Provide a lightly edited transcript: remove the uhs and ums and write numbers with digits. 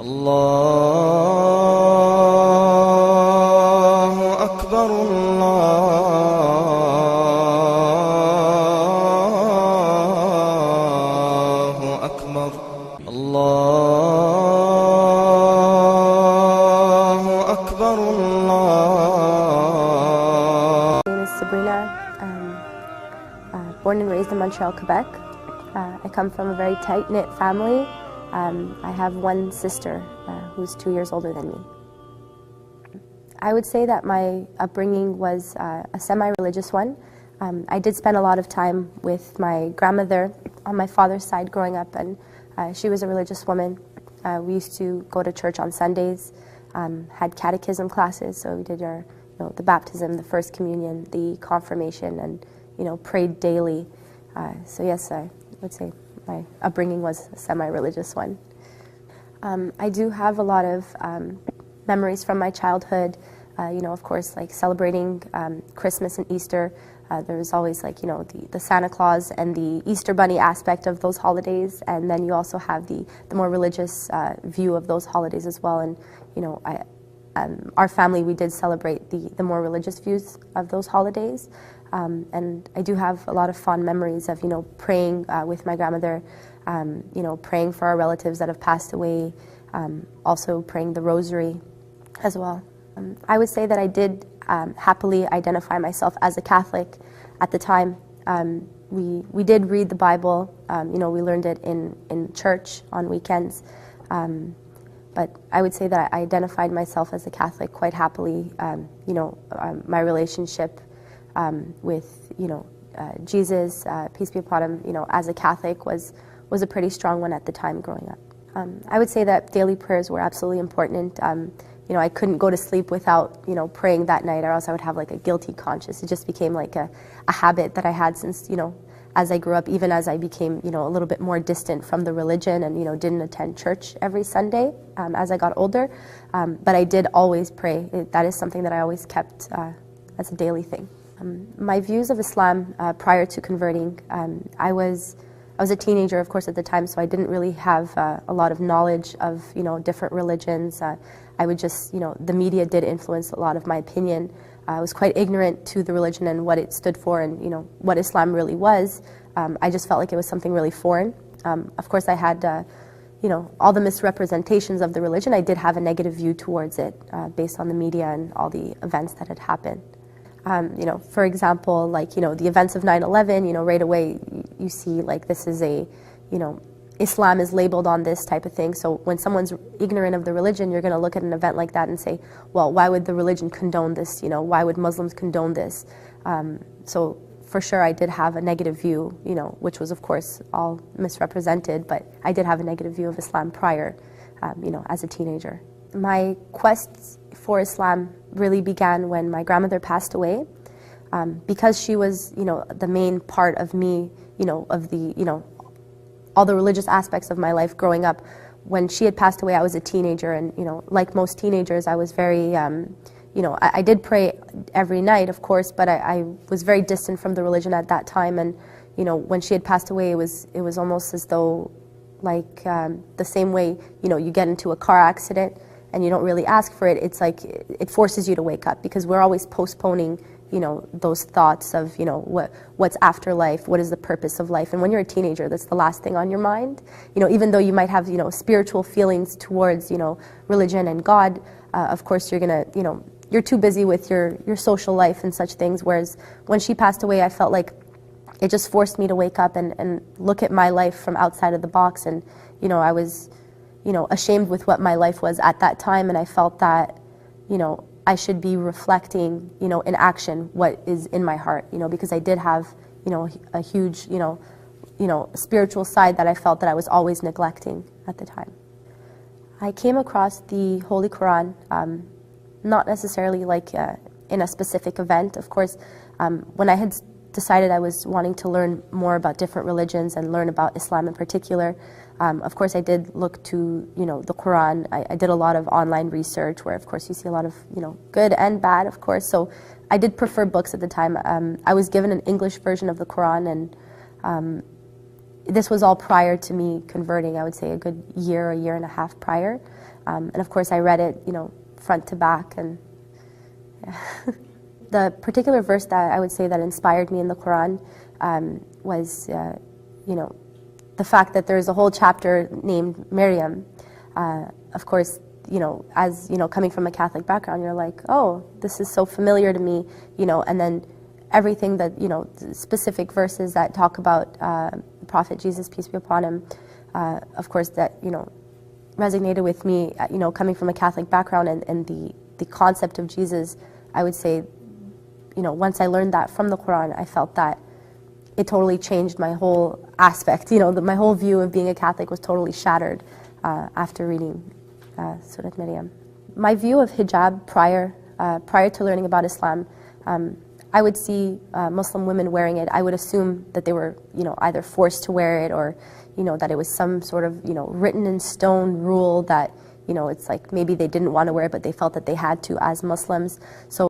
الله أكبر الله أكبر الله أكبر الله. My name is Sabrina. Born and raised in Montreal, Quebec. I come from a very tight-knit family. I have one sister who's 2 years older than me. I would say that my upbringing was a semi-religious one. I did spend a lot of time with my grandmother on my father's side growing up, and she was a religious woman. We used to go to church on Sundays, had catechism classes, so we did our, the baptism, the first communion, the confirmation, and prayed daily. So yes, I would say my upbringing was a semi-religious one. I do have a lot of memories from my childhood. Of course, like celebrating Christmas and Easter. There was always the Santa Claus and the Easter Bunny aspect of those holidays, and then you also have the more religious view of those holidays as well. And our family, we did celebrate the more religious views of those holidays. And I do have a lot of fond memories of, praying with my grandmother, praying for our relatives that have passed away, also praying the rosary as well. I would say that I did happily identify myself as a Catholic at the time. We did read the Bible, we learned it in church on weekends. But I would say that I identified myself as a Catholic quite happily. My relationship with Jesus, peace be upon him, as a Catholic was a pretty strong one at the time growing up. I would say that daily prayers were absolutely important. I couldn't go to sleep without praying that night, or else I would have like a guilty conscience. It just became like a habit that I had since as I grew up, even as I became a little bit more distant from the religion and didn't attend church every Sunday as I got older. But I did always pray. That is something that I always kept as a daily thing. My views of Islam prior to converting, I was a teenager, of course, at the time, so I didn't really have a lot of knowledge of different religions. I would just, the media did influence a lot of my opinion. I was quite ignorant to the religion and what it stood for, and what Islam really was. I just felt like it was something really foreign. Of course, I had all the misrepresentations of the religion. I did have a negative view towards it based on the media and all the events that had happened. For example, the events of 9/11, right away you see this is Islam is labeled on this type of thing. So when someone's ignorant of the religion, you're going to look at an event like that and say, well, why would the religion condone this? Why would Muslims condone this? So for sure I did have a negative view, which was of course all misrepresented, but I did have a negative view of Islam prior, as a teenager. My quest for Islam really began when my grandmother passed away, because she was, the main part of me, of the, all the religious aspects of my life growing up. When she had passed away, I was a teenager, and like most teenagers, I was very, I did pray every night, of course, but I was very distant from the religion at that time. And when she had passed away, it was almost as though, the same way you get into a car accident and you don't really ask for it. It's like it forces you to wake up, because we're always postponing those thoughts of what's after life, what is the purpose of life. And when you're a teenager, that's the last thing on your mind. Even though you might have spiritual feelings towards religion and God, of course you're gonna you're too busy with your social life and such things. Whereas when she passed away, I felt like it just forced me to wake up and look at my life from outside of the box. And I was ashamed with what my life was at that time, and I felt that I should be reflecting in action what is in my heart, because I did have a huge spiritual side that I felt that I was always neglecting at the time. I came across the Holy Quran, not necessarily in a specific event. Of course, when I had decided I was wanting to learn more about different religions and learn about Islam in particular, of course I did look to the Quran. I did a lot of online research where of course you see a lot of good and bad, of course. So I did prefer books at the time. I was given an English version of the Quran, and this was all prior to me converting. I would say a good year and a half prior. And of course I read it, front to back. And yeah. The particular verse that I would say that inspired me in the Quran was, the fact that there's a whole chapter named Maryam. Of course, as coming from a Catholic background, you're like, oh, this is so familiar to me, and then everything that, specific verses that talk about the Prophet Jesus, peace be upon him, of course, that, resonated with me, coming from a Catholic background, and the concept of Jesus. I would say, once I learned that from the Quran, I felt that it totally changed my whole aspect. My whole view of being a Catholic was totally shattered after reading Surah MARYAM. My view of hijab prior to learning about Islam, I would see Muslim women wearing it. I would assume that they were, either forced to wear it, or, that it was some sort of, written in stone rule that, it's like maybe they didn't want to wear it, but they felt that they had to as Muslims. So